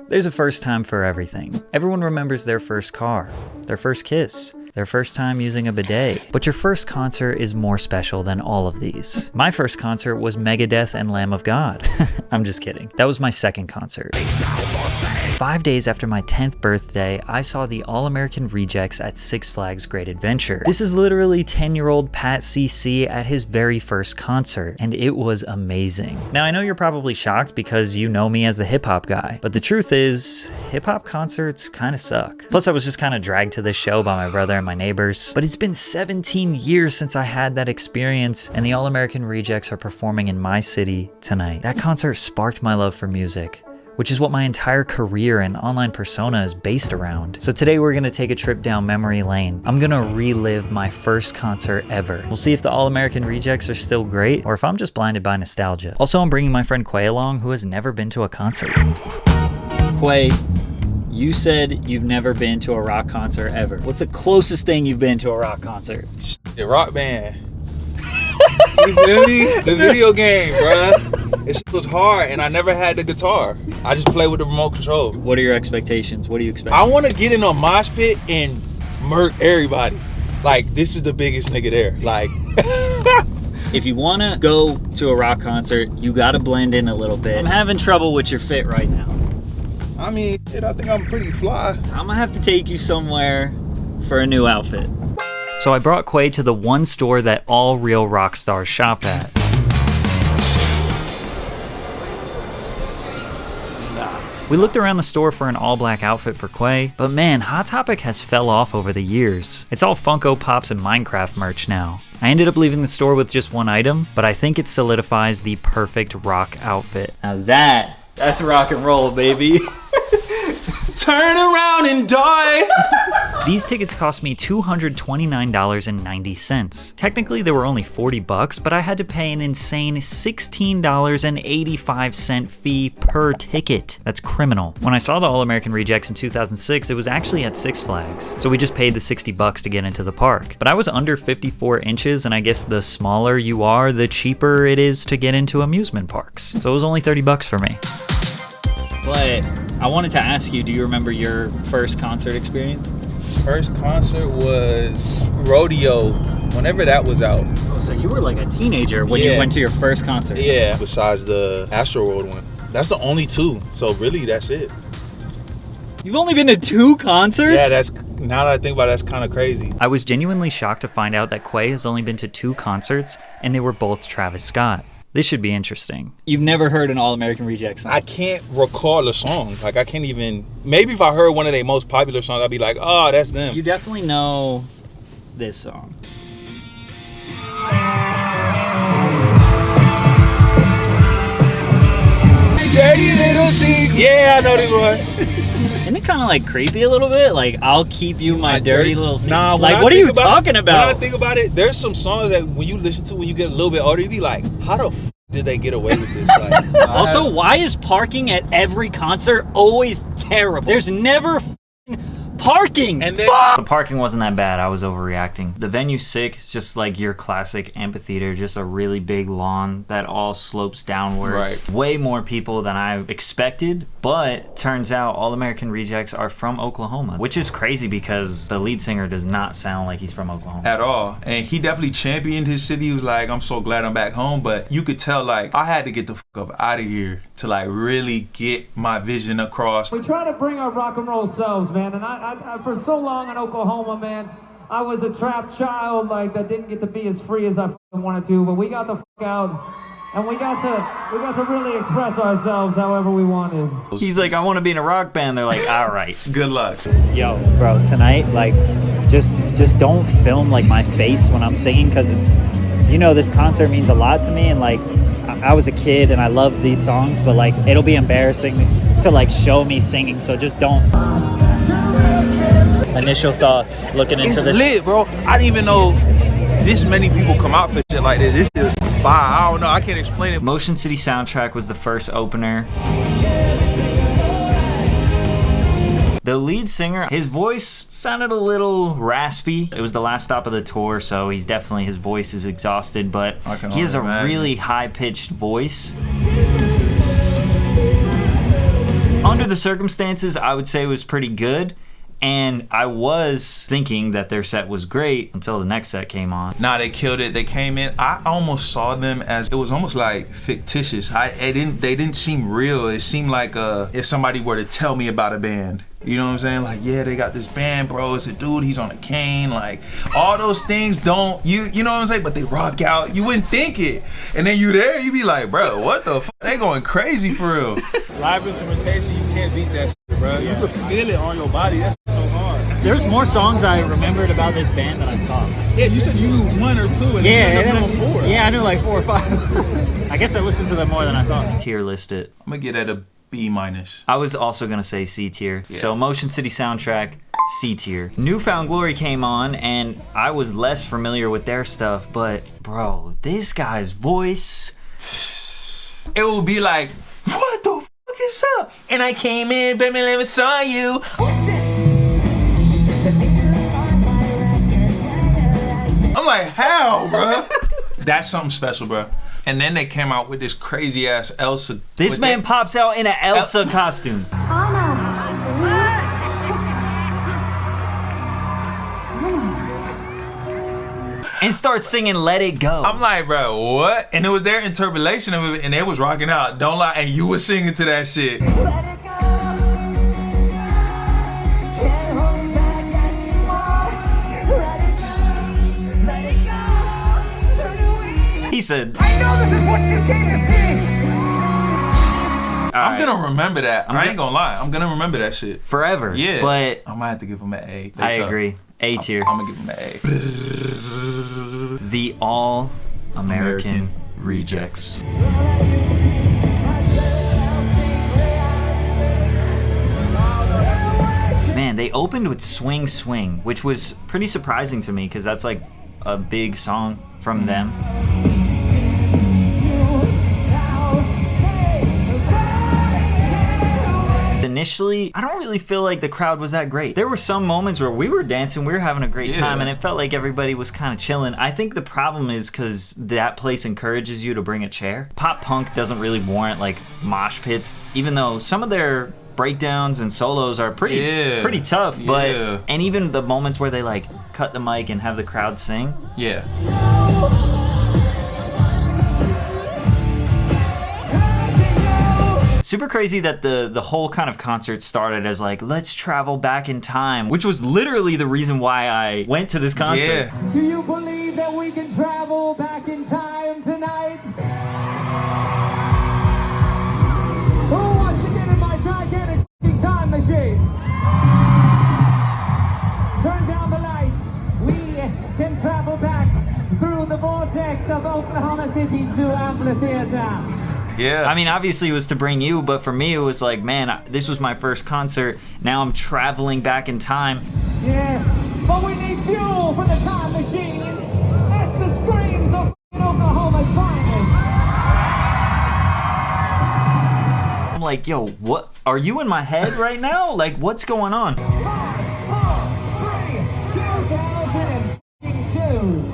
There's a first time for everything. Everyone remembers their first car, their first kiss, their first time using a bidet. But your first concert is more special than all of these. My first concert was Megadeth and Lamb of God. I'm just kidding. That was my second concert. 5 days after my 10th birthday, I saw the All-American Rejects at Six Flags Great Adventure. This is literally 10-year-old Pat CC at his very first concert, and it was amazing. Now, I know you're probably shocked because you know me as the hip-hop guy, but the truth is, hip-hop concerts kind of suck. Plus, I was just kind of dragged to this show by my brother and my neighbors. But it's been 17 years since I had that experience, and the All-American Rejects are performing in my city tonight. That concert sparked my love for music, which is what my entire career and online persona is based around. So today we're gonna take a trip down memory lane. I'm gonna relive my first concert ever. We'll see if the All-American Rejects are still great, or if I'm just blinded by nostalgia. Also, I'm bringing my friend Quay along, who has never been to a concert. Quay, you said you've never been to a rock concert ever. What's the closest thing you've been to a rock concert? The Rock Band. You feel me? The video game, bruh. It was hard, and I never had the guitar. I just played with the remote control. What are your expectations? What do you expect? I want to get in a mosh pit and murk everybody. Like, this is the biggest nigga there. Like, if you want to go to a rock concert, you got to blend in a little bit. I'm having trouble with your fit right now. I mean, I think I'm pretty fly. I'm gonna have to take you somewhere for a new outfit. So I brought Quay to the one store that all real rock stars shop at. We looked around the store for an all-black outfit for Quay, but man, Hot Topic has fell off over the years. It's all Funko Pops and Minecraft merch now. I ended up leaving the store with just one item, but I think it solidifies the perfect rock outfit. Now that's rock and roll, baby. Turn around and die. These tickets cost me $229.90. Technically, they were only $40, but I had to pay an insane $16.85 fee per ticket. That's criminal. When I saw the All-American Rejects in 2006, it was actually at Six Flags. So we just paid the $60 to get into the park. But I was under 54 inches, and I guess the smaller you are, the cheaper it is to get into amusement parks. So it was only $30 for me. But I wanted to ask you, do you remember your first concert experience? First concert was Rodeo, whenever that was out. Oh, so you were like a teenager when you went to your first concert? Yeah, besides the Astroworld one. That's the only two, so really that's it. You've only been to 2 concerts? Yeah, now that I think about it, that's kind of crazy. I was genuinely shocked to find out that Quay has only been to 2 concerts, and they were both Travis Scott. This should be interesting. You've never heard an All-American Rejects song? I can't recall a song. Like, I can't even... Maybe if I heard one of their most popular songs, I'd be like, oh, that's them. You definitely know this song. Dirty little sheep. Yeah, I know this one. Isn't it kind of like creepy a little bit? Like, I'll keep you my dirty little secret. Nah, like, what are you talking about? When I think about it, there's some songs that when you listen to when you get a little bit older, you be like, how the f did they get away with this? Like, also, why is parking at every concert always terrible? There's never parking. And then the parking wasn't that bad. I was overreacting. The venue's sick. It's just like your classic amphitheater, just a really big lawn that all slopes downwards. Right. Way more people than I expected, but turns out All-American Rejects are from Oklahoma, which is crazy because the lead singer does not sound like he's from Oklahoma at all. And he definitely championed his city. He was like, I'm so glad I'm back home. But you could tell, like, I had to get the fuck up out of here to like really get my vision across. We try to bring our rock and roll selves, man, and I for so long in Oklahoma, man, I was a trapped child, like, that didn't get to be as free as I wanted to, but we got the fuck out, and we got to really express ourselves however we wanted. He's like, I want to be in a rock band. They're like, all right. Good luck. Yo, bro, tonight, like, just don't film, like, my face when I'm singing, because it's, you know, this concert means a lot to me, and, like, I was a kid and I loved these songs, but, like, it'll be embarrassing to, like, show me singing, so just don't. Initial thoughts looking into this. It's lit, bro. I didn't even know this many people come out for shit like this. This shit is fire. I don't know. I can't explain it. Motion City Soundtrack was the first opener. The lead singer, his voice sounded a little raspy. It was the last stop of the tour, so his voice is exhausted, but he has a really high-pitched voice. Under the circumstances, I would say it was pretty good. And I was thinking that their set was great until the next set came on. Nah, they killed it. They came in. I almost saw them as, it was almost like fictitious. They didn't seem real. It seemed like if somebody were to tell me about a band. You know what I'm saying? Like, yeah, they got this band, bro. It's a dude, he's on a cane. Like, all those things don't, you know what I'm saying? But they rock out. You wouldn't think it. And then you there, you be like, bro, what the fuck? They going crazy for real. Live instrumentation, you can't beat that shit, bro. You can feel it on your body. That's so hard. There's more songs I remembered about this band than I thought. Yeah, you said you knew 1 or 2 and you ended up knowing 4. Yeah, I knew like 4 or 5. I guess I listened to them more than I thought. Tier list it. I'm gonna get at a B-. I was also gonna say C tier. Yeah. So Motion City soundtrack, C tier. Newfound Glory came on, and I was less familiar with their stuff, but bro, this guy's voice. It will be like, what the fuck is up? And I came in, baby, let me saw you. I'm like, how, bro? That's something special, bro. And then they came out with this crazy ass Elsa. This man pops out in an Elsa costume. And starts singing Let It Go. I'm like, bro, what? And it was their interpolation of it, and they was rocking out. Don't lie, and you was singing to that shit. He said, I know this is what you came to see. I'm gonna remember that. I ain't gonna lie. I'm gonna remember that shit. Forever. Yeah. But I might have to give him an A. I agree. A tier. I'm gonna give him an A. The All American Rejects. Man, they opened with Swing Swing, which was pretty surprising to me because that's like a big song from them. Initially, I don't really feel like the crowd was that great. There were some moments where we were dancing, we were having a great time, and it felt like everybody was kind of chilling. I think the problem is because that place encourages you to bring a chair. Pop punk doesn't really warrant like mosh pits, even though some of their breakdowns and solos are pretty tough, but and even the moments where they like cut the mic and have the crowd sing. Yeah. Super crazy that the whole kind of concert started as like, let's travel back in time, which was literally the reason why I went to this concert. Yeah. Do you believe that we can travel back in time tonight? Who wants to get in my gigantic f***ing time machine? Turn down the lights. We can travel back through the vortex of Oklahoma City to Amphitheater. Yeah. I mean, obviously it was to bring you, but for me it was like, man, this was my first concert. Now I'm traveling back in time. Yes, but we need fuel for the time machine. It's the screams of Oklahoma's finest. I'm like, yo, what? Are you in my head right now? Like, what's going on? 5, 4, 3, 2002.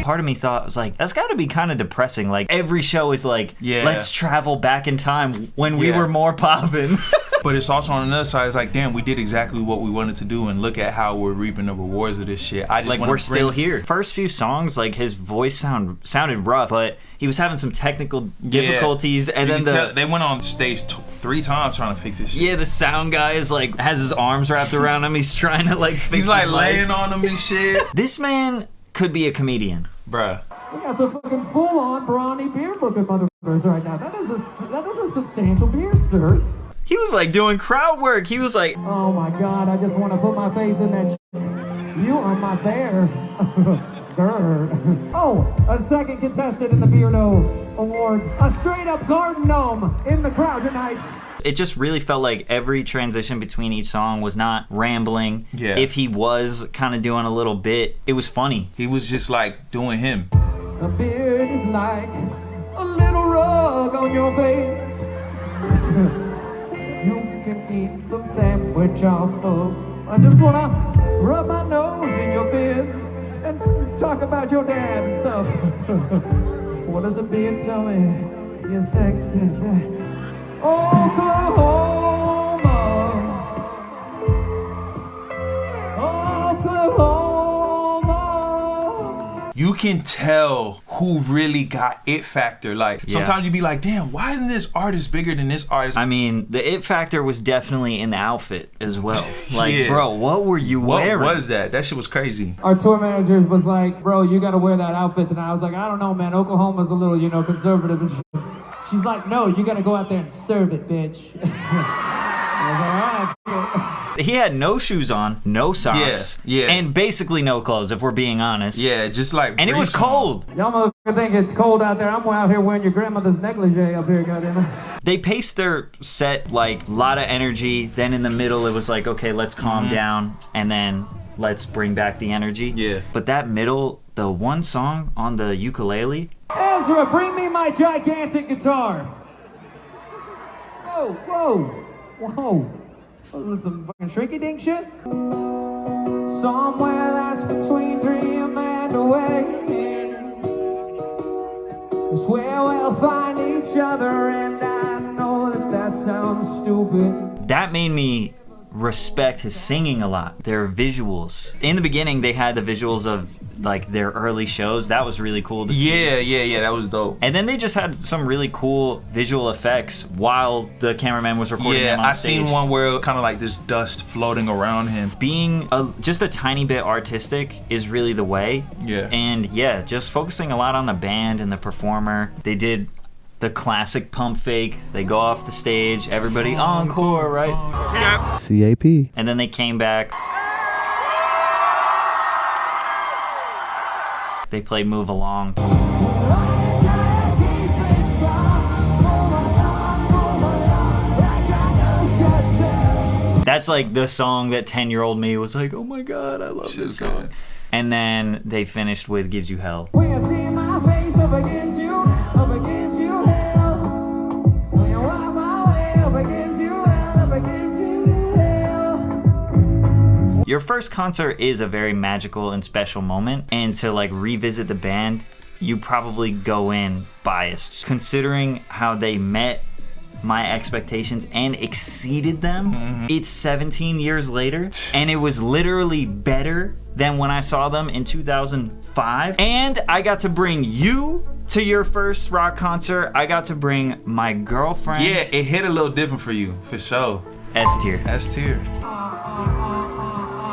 Part of me thought, was like, that's gotta be kind of depressing. Like, every show is like, let's travel back in time when we were more poppin'. But it's also on another side, it's like, damn, we did exactly what we wanted to do, and look at how we're reaping the rewards of this shit. I just like, we're still here. First few songs, like, his voice sounded rough, but he was having some technical difficulties, and then they went on stage 3 times trying to fix this shit. Yeah, the sound guy is like, has his arms wrapped around him. He's trying to like fix. He's like his laying mic. on him and shit. This man could be a comedian, Bruh. We got some fucking full-on brawny beard-looking motherfuckers right now. That is a substantial beard, sir. he was like doing crowd work. He was like, Oh my God, I just want to put my face in that shit. You are my bear. Grr. Oh, a second contestant in the Beardo Awards. A straight-up garden gnome in the crowd tonight. it just really felt like every transition between each song was not rambling. Yeah. If he was kind of doing a little bit, it was funny. He was just like doing him. A beard is like a little rug on your face. You can eat some sandwich off of. I just wanna rub my nose in your beard and talk about your dad and stuff. What does it mean? Tell me. Your sex is Oklahoma. Oklahoma. You can tell who really got it factor. Like, Yeah. sometimes you be like, damn, why isn't this artist bigger than this artist? I mean, the it factor was definitely in the outfit as well. Like, Yeah. bro, what were you What wearing? was that? That shit was crazy. Our tour manager was like, bro, you gotta wear that outfit tonight. I was like, I don't know, man. Oklahoma's a little, conservative and shit. She's like, no, you gotta go out there and serve it, bitch. I was like, all right, f- it. He had no shoes on, no socks, Yeah, yeah. and basically no clothes, if we're being honest. Yeah, just like. And it was breeze on. cold. Y'all motherfucker think it's cold out there. I'm out here wearing your grandmother's negligee up here, goddamn. They paced their set like a lot of energy. Then in the middle, it was like, okay, let's calm down, and then let's bring back the energy. Yeah. But that middle, the one song on the ukulele, Ezra, bring me my gigantic guitar. Whoa, whoa, whoa. Was this some fucking shrinky-dink shit? Somewhere that's between dream and awakening is where we'll find each other, and I know that sounds stupid. that made me respect his singing a lot. Their visuals. In the beginning, they had the visuals of like their early shows. That was really cool to see. Yeah, that was dope. And then they just had some really cool visual effects while the cameraman was recording them on I stage. seen one where kind of like this dust floating around him. Being just a tiny bit artistic is really the way. Yeah. And yeah, just focusing a lot on the band and the performer. They did the classic pump fake. They go off the stage, everybody encore, right? CAP. And then they came back. They played Move Along. That's like the song that 10-year-old me was like, oh my God, I love this song. good. And then they finished with Gives You Hell. When you see my face up against you hell. When you walk my way up against you hell. Your first concert is a very magical and special moment, and to like revisit the band, you probably go in biased. Considering how they met my expectations and exceeded them, it's 17 years later, and it was literally better than when I saw them in 2005. And I got to bring you to your first rock concert. I got to bring my girlfriend. Yeah, it hit a little different for you, for sure. S tier. S tier.